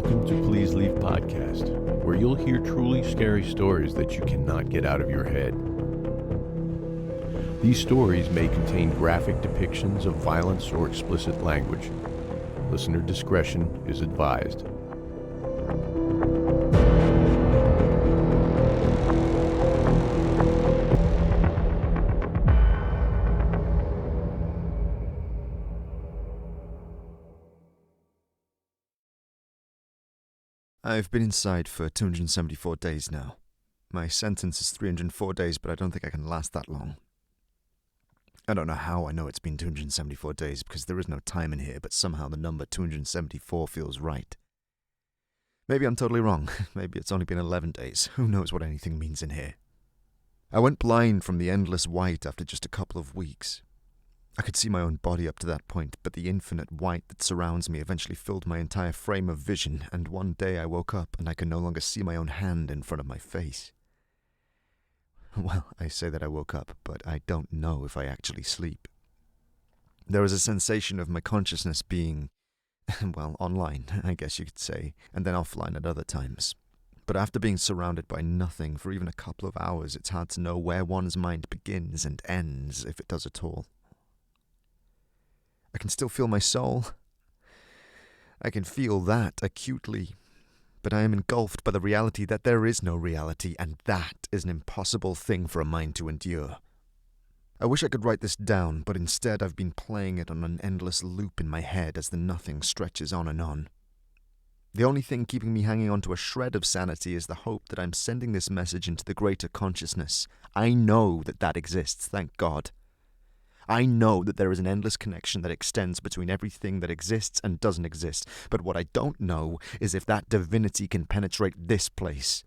Welcome to Please Leave Podcast, where you'll hear truly scary stories that you cannot get out of your head. These stories may contain graphic depictions of violence or explicit language. Listener discretion is advised. I've been inside for 274 days now. My sentence is 304 days, but I don't think I can last that long. I don't know how I know it's been 274 days, because there is no time in here, but somehow the number 274 feels right. Maybe I'm totally wrong. Maybe it's only been 11 days. Who knows what anything means in here? I went blind from the endless white after just a couple of weeks. I could see my own body up to that point, but the infinite white that surrounds me eventually filled my entire frame of vision, and one day I woke up and I could no longer see my own hand in front of my face. Well, I say that I woke up, but I don't know if I actually sleep. There was a sensation of my consciousness being, well, online, I guess you could say, and then offline at other times. But after being surrounded by nothing for even a couple of hours, it's hard to know where one's mind begins and ends, if it does at all. I can still feel my soul. I can feel that acutely, but I am engulfed by the reality that there is no reality, and that is an impossible thing for a mind to endure. I wish I could write this down, but instead I've been playing it on an endless loop in my head as the nothing stretches on and on. The only thing keeping me hanging on to a shred of sanity is the hope that I'm sending this message into the greater consciousness. I know that exists, thank God. I know that there is an endless connection that extends between everything that exists and doesn't exist, but what I don't know is if that divinity can penetrate this place.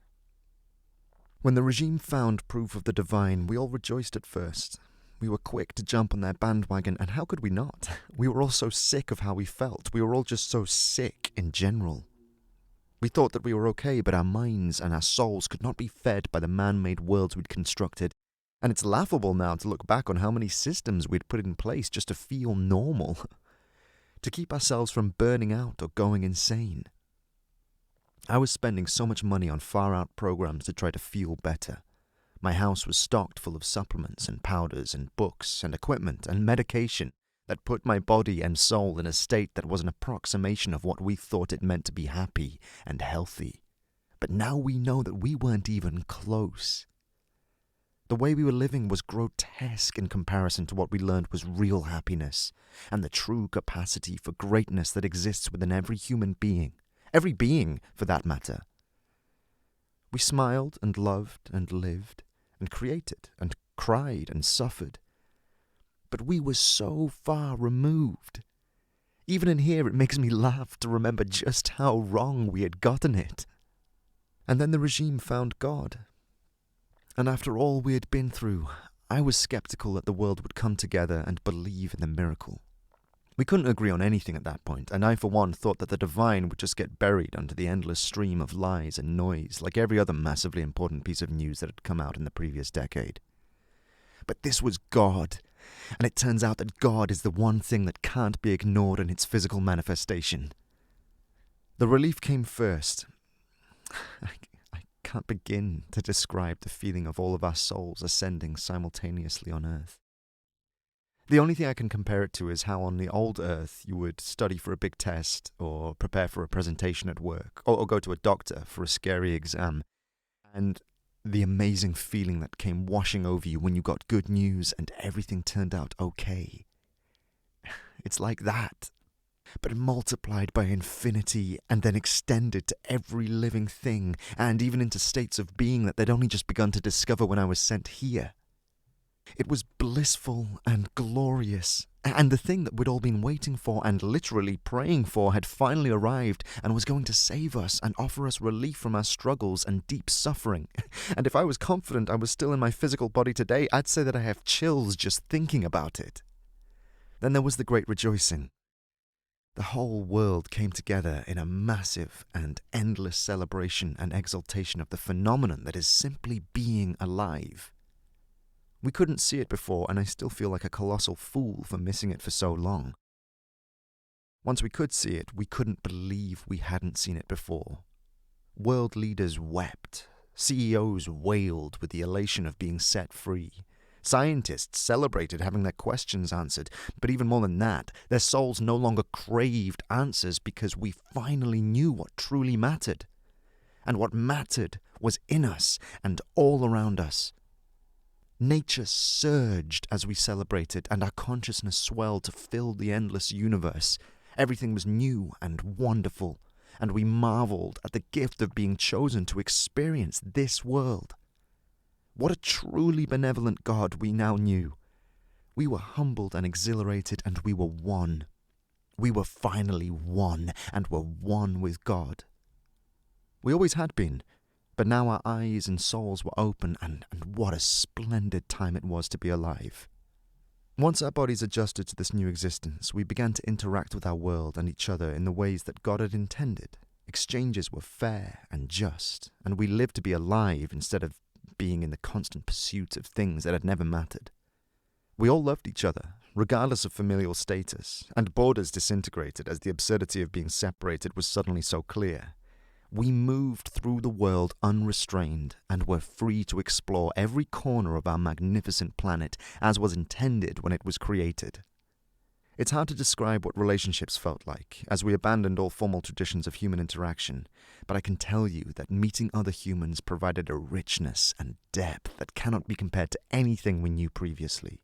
When the regime found proof of the divine, we all rejoiced at first. We were quick to jump on their bandwagon, and how could we not? We were all so sick of how we felt. We were all just so sick in general. We thought that we were okay, but our minds and our souls could not be fed by the man-made worlds we'd constructed. And it's laughable now to look back on how many systems we'd put in place just to feel normal, to keep ourselves from burning out or going insane. I was spending so much money on far-out programs to try to feel better. My house was stocked full of supplements and powders and books and equipment and medication that put my body and soul in a state that was an approximation of what we thought it meant to be happy and healthy. But now we know that we weren't even close. The way we were living was grotesque in comparison to what we learned was real happiness, and the true capacity for greatness that exists within every human being, every being for that matter. We smiled and loved and lived and created and cried and suffered, but we were so far removed. Even in here it makes me laugh to remember just how wrong we had gotten it. And then the regime found God. And after all we had been through, I was skeptical that the world would come together and believe in the miracle. We couldn't agree on anything at that point, and I for one thought that the divine would just get buried under the endless stream of lies and noise, like every other massively important piece of news that had come out in the previous decade. But this was God, and it turns out that God is the one thing that can't be ignored in its physical manifestation. The relief came first. I can't begin to describe the feeling of all of our souls ascending simultaneously on Earth. The only thing I can compare it to is how on the old Earth you would study for a big test, or prepare for a presentation at work, or go to a doctor for a scary exam, and the amazing feeling that came washing over you when you got good news and everything turned out okay. It's like that, but multiplied by infinity and then extended to every living thing, and even into states of being that they'd only just begun to discover when I was sent here. It was blissful and glorious, and the thing that we'd all been waiting for and literally praying for had finally arrived and was going to save us and offer us relief from our struggles and deep suffering. And if I was confident I was still in my physical body today, I'd say that I have chills just thinking about it. Then there was the great rejoicing. The whole world came together in a massive and endless celebration and exaltation of the phenomenon that is simply being alive. We couldn't see it before, and I still feel like a colossal fool for missing it for so long. Once we could see it, we couldn't believe we hadn't seen it before. World leaders wept. CEOs wailed with the elation of being set free. Scientists celebrated having their questions answered, but even more than that, their souls no longer craved answers because we finally knew what truly mattered. And what mattered was in us and all around us. Nature surged as we celebrated, and our consciousness swelled to fill the endless universe. Everything was new and wonderful, and we marveled at the gift of being chosen to experience this world. What a truly benevolent God we now knew. We were humbled and exhilarated, and we were one. We were finally one, and were one with God. We always had been, but now our eyes and souls were open, and what a splendid time it was to be alive. Once our bodies adjusted to this new existence, we began to interact with our world and each other in the ways that God had intended. Exchanges were fair and just, and we lived to be alive instead of being in the constant pursuit of things that had never mattered. We all loved each other, regardless of familial status, and borders disintegrated as the absurdity of being separated was suddenly so clear. We moved through the world unrestrained and were free to explore every corner of our magnificent planet as was intended when it was created. It's hard to describe what relationships felt like, as we abandoned all formal traditions of human interaction, but I can tell you that meeting other humans provided a richness and depth that cannot be compared to anything we knew previously.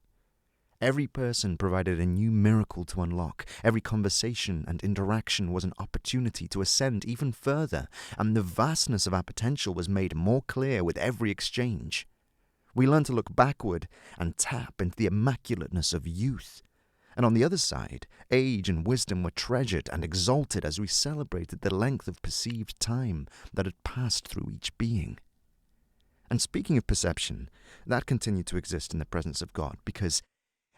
Every person provided a new miracle to unlock. Every conversation and interaction was an opportunity to ascend even further, and the vastness of our potential was made more clear with every exchange. We learned to look backward and tap into the immaculateness of youth. And on the other side, age and wisdom were treasured and exalted as we celebrated the length of perceived time that had passed through each being. And speaking of perception, that continued to exist in the presence of God because,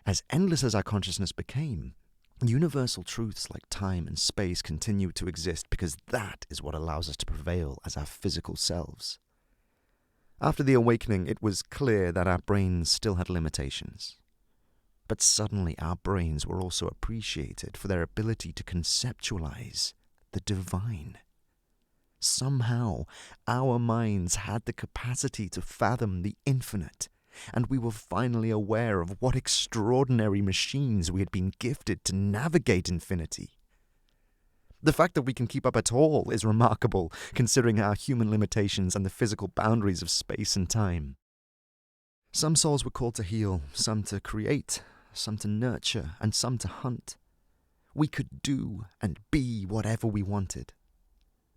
as endless as our consciousness became, universal truths like time and space continue to exist because that is what allows us to prevail as our physical selves. After the awakening, it was clear that our brains still had limitations. But suddenly our brains were also appreciated for their ability to conceptualize the divine. Somehow, our minds had the capacity to fathom the infinite, and we were finally aware of what extraordinary machines we had been gifted to navigate infinity. The fact that we can keep up at all is remarkable, considering our human limitations and the physical boundaries of space and time. Some souls were called to heal, some to create, some to nurture, and some to hunt. We could do and be whatever we wanted.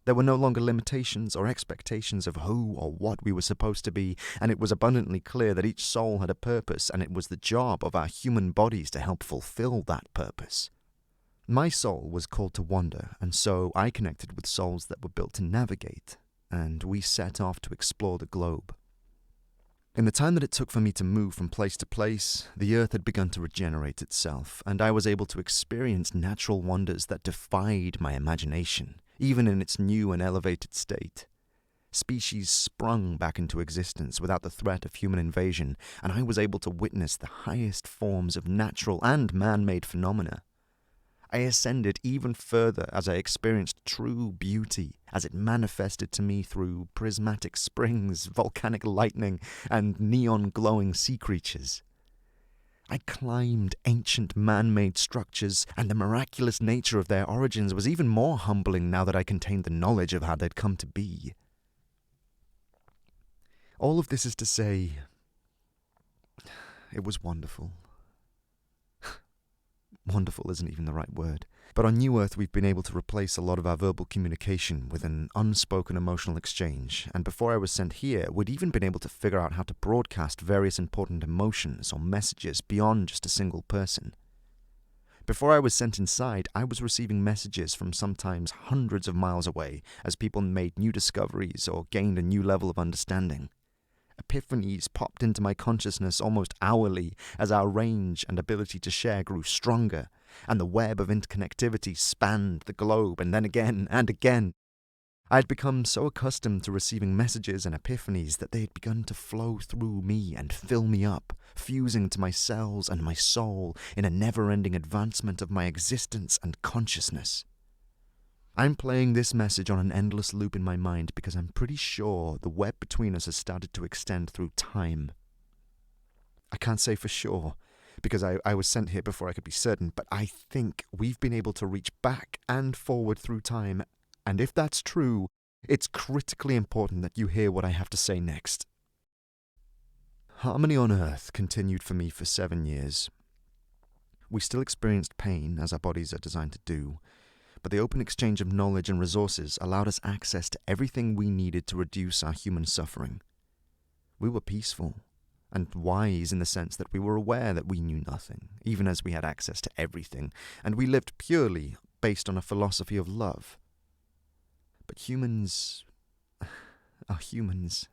There were no longer limitations or expectations of who or what we were supposed to be, and it was abundantly clear that each soul had a purpose, and it was the job of our human bodies to help fulfill that purpose. My soul was called to wander, and so I connected with souls that were built to navigate, and we set off to explore the globe. In the time that it took for me to move from place to place, the earth had begun to regenerate itself, and I was able to experience natural wonders that defied my imagination, even in its new and elevated state. Species sprung back into existence without the threat of human invasion, and I was able to witness the highest forms of natural and man-made phenomena. I ascended even further as I experienced true beauty as it manifested to me through prismatic springs, volcanic lightning, and neon-glowing sea creatures. I climbed ancient man-made structures, and the miraculous nature of their origins was even more humbling now that I contained the knowledge of how they'd come to be. All of this is to say, it was wonderful. Wonderful isn't even the right word. But on New Earth, we've been able to replace a lot of our verbal communication with an unspoken emotional exchange, and before I was sent here, we'd even been able to figure out how to broadcast various important emotions or messages beyond just a single person. Before I was sent inside, I was receiving messages from sometimes hundreds of miles away as people made new discoveries or gained a new level of understanding. Epiphanies popped into my consciousness almost hourly as our range and ability to share grew stronger, and the web of interconnectivity spanned the globe, and then again and again. I had become so accustomed to receiving messages and epiphanies that they had begun to flow through me and fill me up, fusing to my cells and my soul in a never-ending advancement of my existence and consciousness. I'm playing this message on an endless loop in my mind because I'm pretty sure the web between us has started to extend through time. I can't say for sure, because I was sent here before I could be certain, but I think we've been able to reach back and forward through time, and if that's true, it's critically important that you hear what I have to say next. Harmony on Earth continued for me for 7 years. We still experienced pain, as our bodies are designed to do, but the open exchange of knowledge and resources allowed us access to everything we needed to reduce our human suffering. We were peaceful, and wise in the sense that we were aware that we knew nothing, even as we had access to everything, and we lived purely based on a philosophy of love. But humans are humans,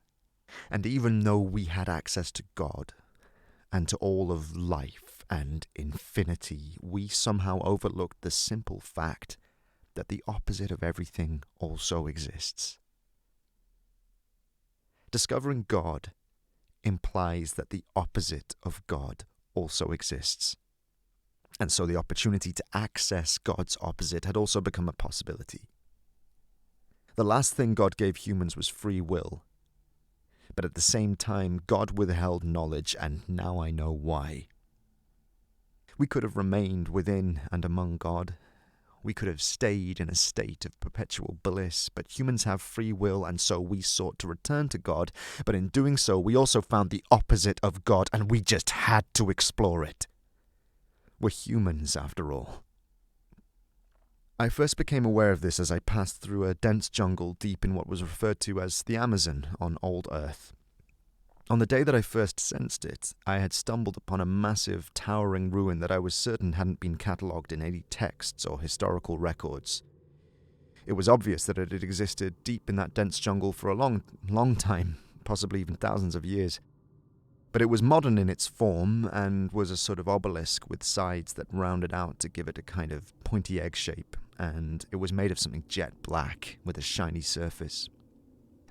and even though we had access to God, and to all of life and infinity, we somehow overlooked the simple fact that the opposite of everything also exists. Discovering God implies that the opposite of God also exists. And so the opportunity to access God's opposite had also become a possibility. The last thing God gave humans was free will. But at the same time, God withheld knowledge, and now I know why. We could have remained within and among God. We could have stayed in a state of perpetual bliss, but humans have free will, and so we sought to return to God. But in doing so, we also found the opposite of God, and we just had to explore it. We're humans, after all. I first became aware of this as I passed through a dense jungle deep in what was referred to as the Amazon on old Earth. On the day that I first sensed it, I had stumbled upon a massive, towering ruin that I was certain hadn't been catalogued in any texts or historical records. It was obvious that it had existed deep in that dense jungle for a long time, possibly even thousands of years. But it was modern in its form and was a sort of obelisk with sides that rounded out to give it a kind of pointy egg shape, and it was made of something jet black with a shiny surface.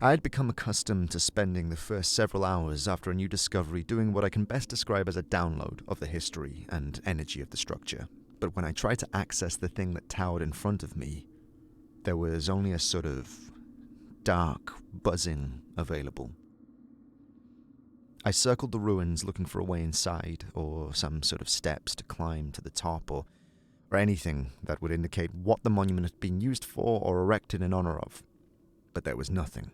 I had become accustomed to spending the first several hours after a new discovery doing what I can best describe as a download of the history and energy of the structure. But when I tried to access the thing that towered in front of me, there was only a sort of dark buzzing available. I circled the ruins looking for a way inside, or some sort of steps to climb to the top, or anything that would indicate what the monument had been used for or erected in honor of. But there was nothing.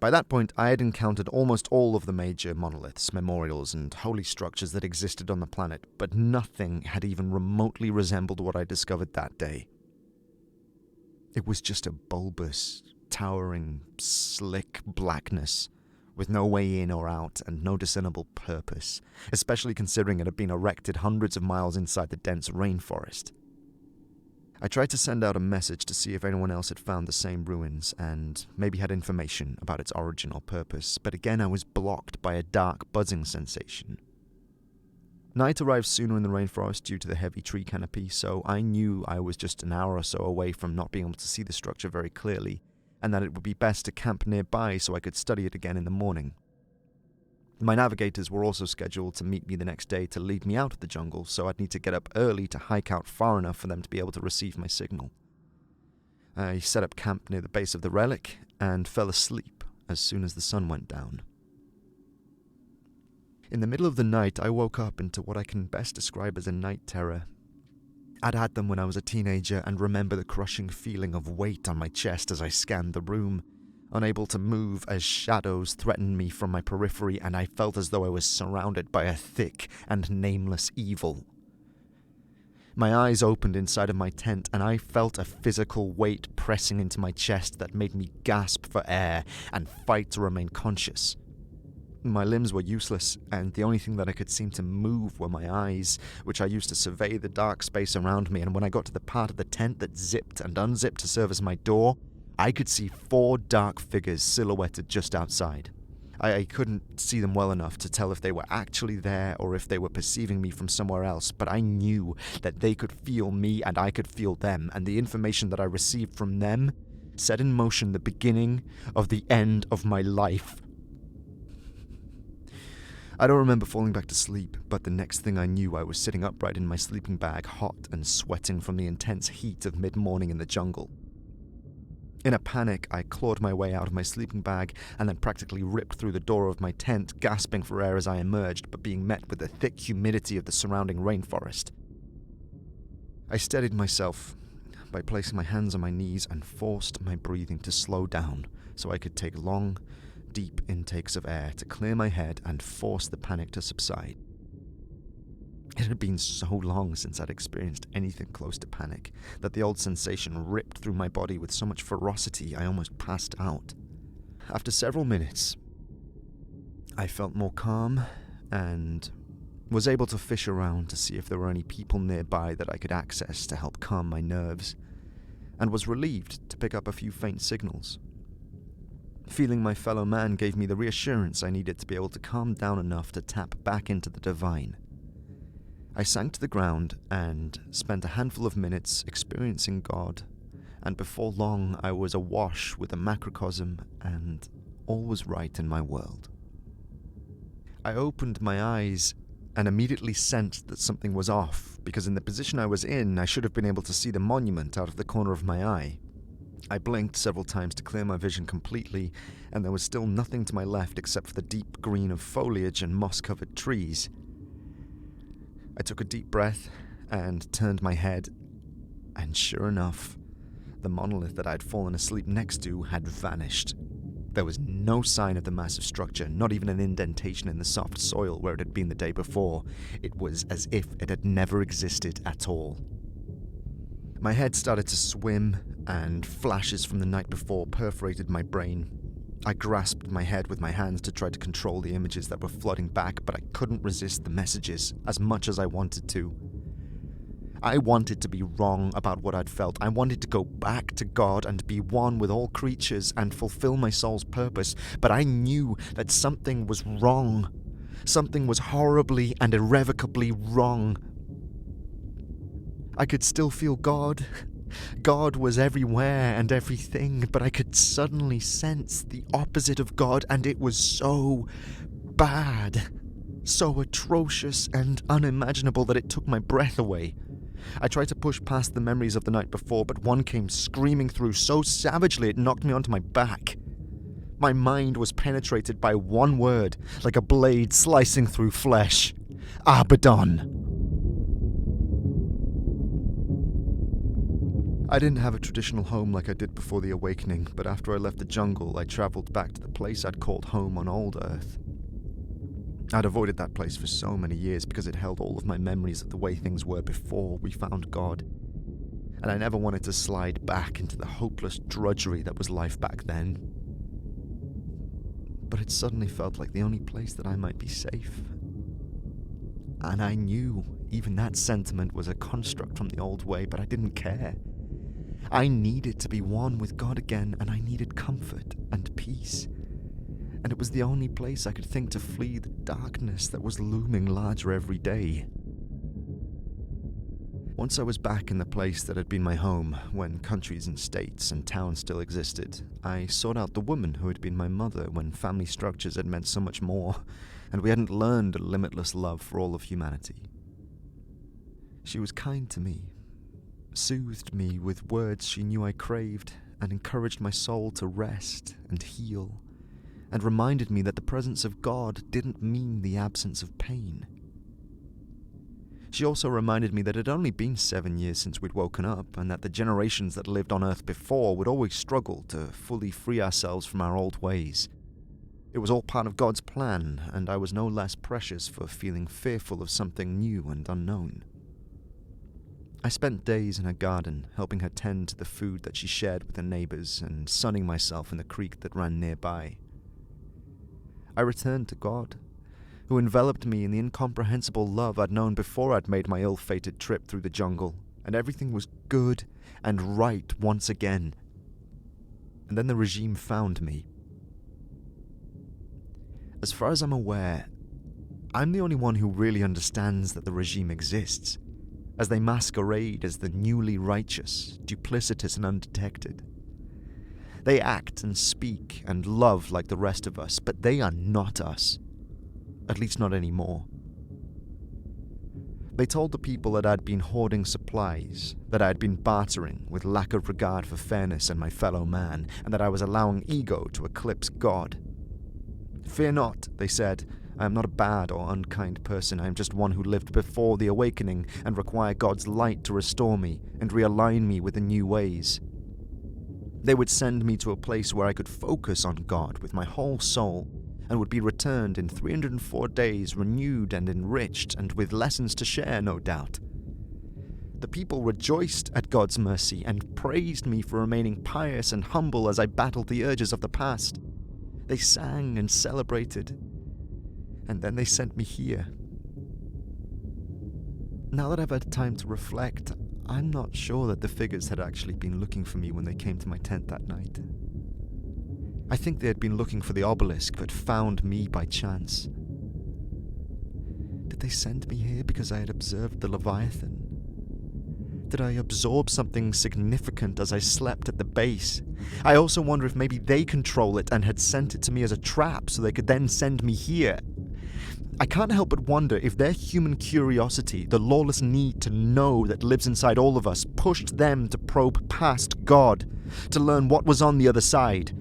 By that point, I had encountered almost all of the major monoliths, memorials, and holy structures that existed on the planet, but nothing had even remotely resembled what I discovered that day. It was just a bulbous, towering, slick blackness, with no way in or out and no discernible purpose, especially considering it had been erected hundreds of miles inside the dense rainforest. I tried to send out a message to see if anyone else had found the same ruins and maybe had information about its origin or purpose, but again I was blocked by a dark buzzing sensation. Night arrived sooner in the rainforest due to the heavy tree canopy, so I knew I was just an hour or so away from not being able to see the structure very clearly, and that it would be best to camp nearby so I could study it again in the morning. My navigators were also scheduled to meet me the next day to lead me out of the jungle, so I'd need to get up early to hike out far enough for them to be able to receive my signal. I set up camp near the base of the relic and fell asleep as soon as the sun went down. In the middle of the night, I woke up into what I can best describe as a night terror. I'd had them when I was a teenager and remember the crushing feeling of weight on my chest as I scanned the room, unable to move as shadows threatened me from my periphery, and I felt as though I was surrounded by a thick and nameless evil. My eyes opened inside of my tent, and I felt a physical weight pressing into my chest that made me gasp for air and fight to remain conscious. My limbs were useless, and the only thing that I could seem to move were my eyes, which I used to survey the dark space around me, and when I got to the part of the tent that zipped and unzipped to serve as my door, I could see 4 dark figures silhouetted just outside. I couldn't see them well enough to tell if they were actually there or if they were perceiving me from somewhere else, but I knew that they could feel me and I could feel them, and the information that I received from them set in motion the beginning of the end of my life. I don't remember falling back to sleep, but the next thing I knew, I was sitting upright in my sleeping bag, hot and sweating from the intense heat of mid-morning in the jungle. In a panic, I clawed my way out of my sleeping bag and then practically ripped through the door of my tent, gasping for air as I emerged, but being met with the thick humidity of the surrounding rainforest. I steadied myself by placing my hands on my knees and forced my breathing to slow down so I could take long, deep intakes of air to clear my head and force the panic to subside. It had been so long since I'd experienced anything close to panic that the old sensation ripped through my body with so much ferocity I almost passed out. After several minutes, I felt more calm and was able to fish around to see if there were any people nearby that I could access to help calm my nerves, and was relieved to pick up a few faint signals. Feeling my fellow man gave me the reassurance I needed to be able to calm down enough to tap back into the divine. I sank to the ground and spent a handful of minutes experiencing God, and before long I was awash with a macrocosm and all was right in my world. I opened my eyes and immediately sensed that something was off, because in the position I was in, I should have been able to see the monument out of the corner of my eye. I blinked several times to clear my vision completely, and there was still nothing to my left except for the deep green of foliage and moss-covered trees. I took a deep breath and turned my head, and sure enough, the monolith that I'd fallen asleep next to had vanished. There was no sign of the massive structure, not even an indentation in the soft soil where it had been the day before. It was as if it had never existed at all. My head started to swim, and flashes from the night before perforated my brain. I grasped my head with my hands to try to control the images that were flooding back, but I couldn't resist the messages as much as I wanted to. I wanted to be wrong about what I'd felt. I wanted to go back to God and be one with all creatures and fulfill my soul's purpose, but I knew that something was wrong. Something was horribly and irrevocably wrong. I could still feel God. God was everywhere and everything, but I could suddenly sense the opposite of God, and it was so bad, so atrocious and unimaginable that it took my breath away. I tried to push past the memories of the night before, but one came screaming through so savagely it knocked me onto my back. My mind was penetrated by one word, like a blade slicing through flesh. Abadon. I didn't have a traditional home like I did before the awakening, but after I left the jungle, I travelled back to the place I'd called home on old Earth. I'd avoided that place for so many years because it held all of my memories of the way things were before we found God, and I never wanted to slide back into the hopeless drudgery that was life back then. But it suddenly felt like the only place that I might be safe. And I knew even that sentiment was a construct from the old way, but I didn't care. I needed to be one with God again, and I needed comfort and peace. And it was the only place I could think to flee the darkness that was looming larger every day. Once I was back in the place that had been my home, when countries and states and towns still existed, I sought out the woman who had been my mother when family structures had meant so much more, and we hadn't learned a limitless love for all of humanity. She was kind to me, soothed me with words she knew I craved, and encouraged my soul to rest and heal, and reminded me that the presence of God didn't mean the absence of pain. She also reminded me that it had only been 7 years since we'd woken up, and that the generations that lived on Earth before would always struggle to fully free ourselves from our old ways. It was all part of God's plan, and I was no less precious for feeling fearful of something new and unknown. I spent days in her garden, helping her tend to the food that she shared with her neighbors, and sunning myself in the creek that ran nearby. I returned to God, who enveloped me in the incomprehensible love I'd known before I'd made my ill-fated trip through the jungle, and everything was good and right once again. And then the regime found me. As far as I'm aware, I'm the only one who really understands that the regime exists, as they masquerade as the newly righteous, duplicitous and undetected. They act and speak and love like the rest of us, but they are not us. At least not anymore. They told the people that I'd been hoarding supplies, that I'd been bartering with lack of regard for fairness and my fellow man, and that I was allowing ego to eclipse God. Fear not, they said. I am not a bad or unkind person. I am just one who lived before the awakening and require God's light to restore me and realign me with the new ways. They would send me to a place where I could focus on God with my whole soul and would be returned in 304 days, renewed and enriched, and with lessons to share, no doubt. The people rejoiced at God's mercy and praised me for remaining pious and humble as I battled the urges of the past. They sang and celebrated, and then they sent me here. Now that I've had time to reflect, I'm not sure that the figures had actually been looking for me when they came to my tent that night. I think they had been looking for the obelisk, but found me by chance. Did they send me here because I had observed the Leviathan? Did I absorb something significant as I slept at the base? I also wonder if maybe they control it and had sent it to me as a trap so they could then send me here. I can't help but wonder if their human curiosity, the lawless need to know that lives inside all of us, pushed them to probe past God, to learn what was on the other side.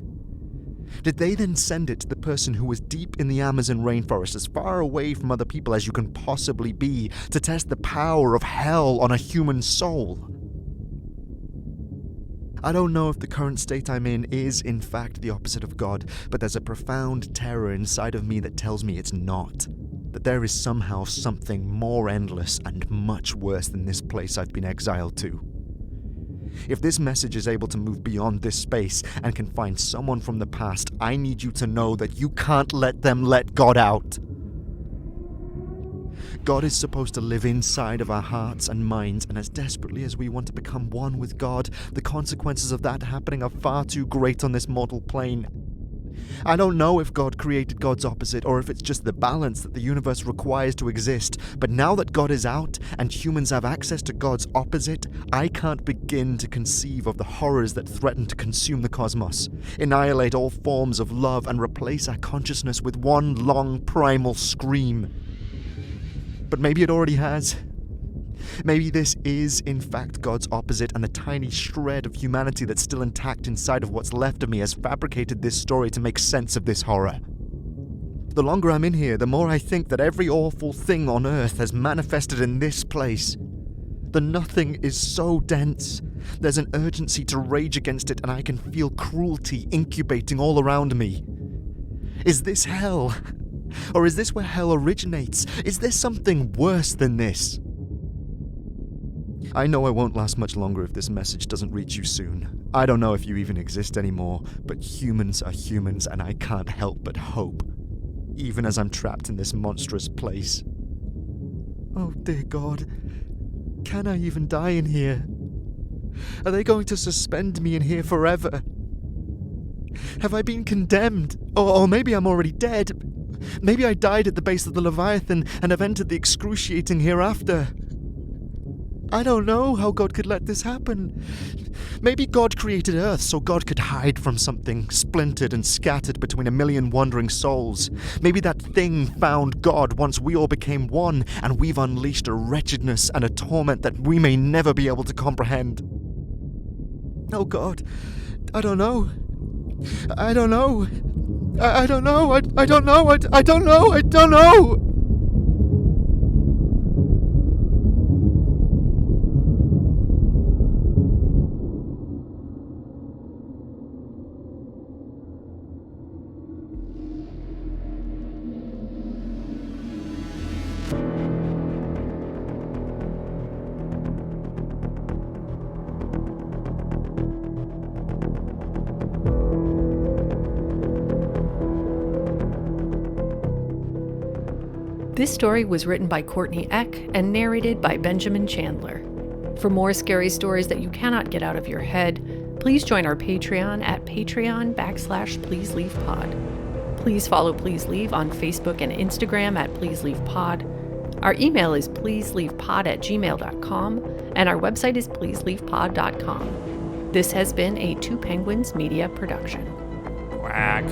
Did they then send it to the person who was deep in the Amazon rainforest, as far away from other people as you can possibly be, to test the power of hell on a human soul? I don't know if the current state I'm in is, in fact, the opposite of God, but there's a profound terror inside of me that tells me it's not. That there is somehow something more endless and much worse than this place I've been exiled to. If this message is able to move beyond this space and can find someone from the past, I need you to know that you can't let them let God out. God is supposed to live inside of our hearts and minds, and as desperately as we want to become one with God, the consequences of that happening are far too great on this mortal plane. I don't know if God created God's opposite or if it's just the balance that the universe requires to exist, but now that God is out and humans have access to God's opposite, I can't begin to conceive of the horrors that threaten to consume the cosmos, annihilate all forms of love, and replace our consciousness with one long primal scream. But maybe it already has. Maybe this is, in fact, God's opposite, and the tiny shred of humanity that's still intact inside of what's left of me has fabricated this story to make sense of this horror. The longer I'm in here, the more I think that every awful thing on Earth has manifested in this place. The nothing is so dense. There's an urgency to rage against it, and I can feel cruelty incubating all around me. Is this hell? Or is this where hell originates? Is there something worse than this? I know I won't last much longer if this message doesn't reach you soon. I don't know if you even exist anymore, but humans are humans, and I can't help but hope, even as I'm trapped in this monstrous place. Oh dear God, can I even die in here? Are they going to suspend me in here forever? Have I been condemned? Or maybe I'm already dead. Maybe I died at the base of the Leviathan and have entered the excruciating hereafter. I don't know how God could let this happen. Maybe God created Earth so God could hide from something splintered and scattered between a million wandering souls. Maybe that thing found God once we all became one, and we've unleashed a wretchedness and a torment that we may never be able to comprehend. Oh God, I don't know. I don't know. I don't know. I don't know. I don't know. I don't know. This story was written by Courtney Eck and narrated by Benjamin Chandler. For more scary stories that you cannot get out of your head, please join our Patreon at patreon.com/PleaseLeavePod. Please follow Please Leave on Facebook and Instagram at Please Leave Pod. Our email is pleaseleavepod@gmail.com, and our website is pleaseleavepod.com. This has been a Two Penguins Media production. Quack.